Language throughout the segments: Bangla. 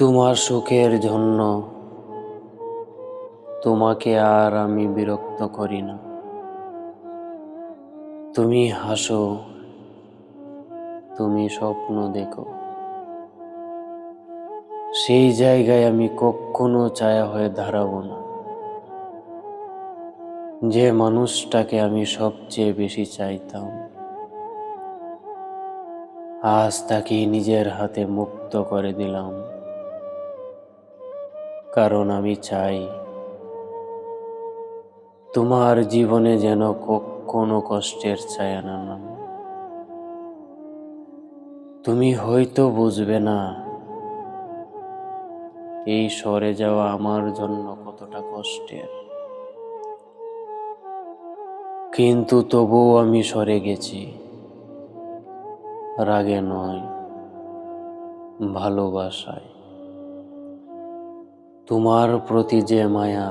তোমার সুখের জন্য তোমাকে আর আমি বিরক্ত করি না। তুমি হাসো, তুমি স্বপ্ন দেখো, সেই জায়গায় আমি কখনো ছায়া হয়ে দাঁড়াবো না। যে মানুষটাকে আমি সবচেয়ে বেশি চাইতাম, আজ তাকে নিজের হাতে মুক্ত করে দিলাম। কারণ আমি চাই তোমার জীবনে যেন কখনো কষ্টের ছায়া না নামে। তুমি হয়তো বুঝবে না এই সরে যাওয়া আমার জন্য কতটা কষ্টের, কিন্তু তবুও আমি সরে গেছি। রাগে নয়, ভালোবাসায়। তোমার প্রতি যে মায়া,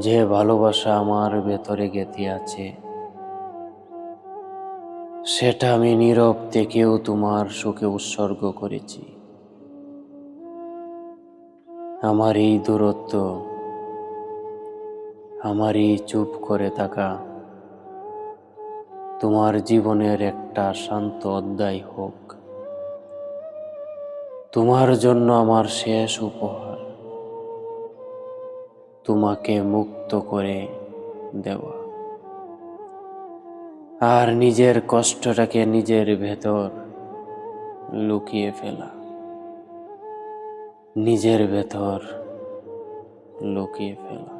যে ভালোবাসা আমার ভেতরে গেঁথে আছে, সেটা আমি নীরব থেকেও তোমার সুখে উৎসর্গ করেছি। আমার এই দূরত্ব, আমার এই চুপ করে থাকা তোমার জীবনের একটা শান্ত অধ্যায় হোক। তোমার জন্য আমার শেষ উপহার, তোমাকে মুক্ত করে দেওয়া, আর নিজের কষ্টটাকে নিজের ভেতর লুকিয়ে ফেলা, নিজের ভেতর লুকিয়ে ফেলা।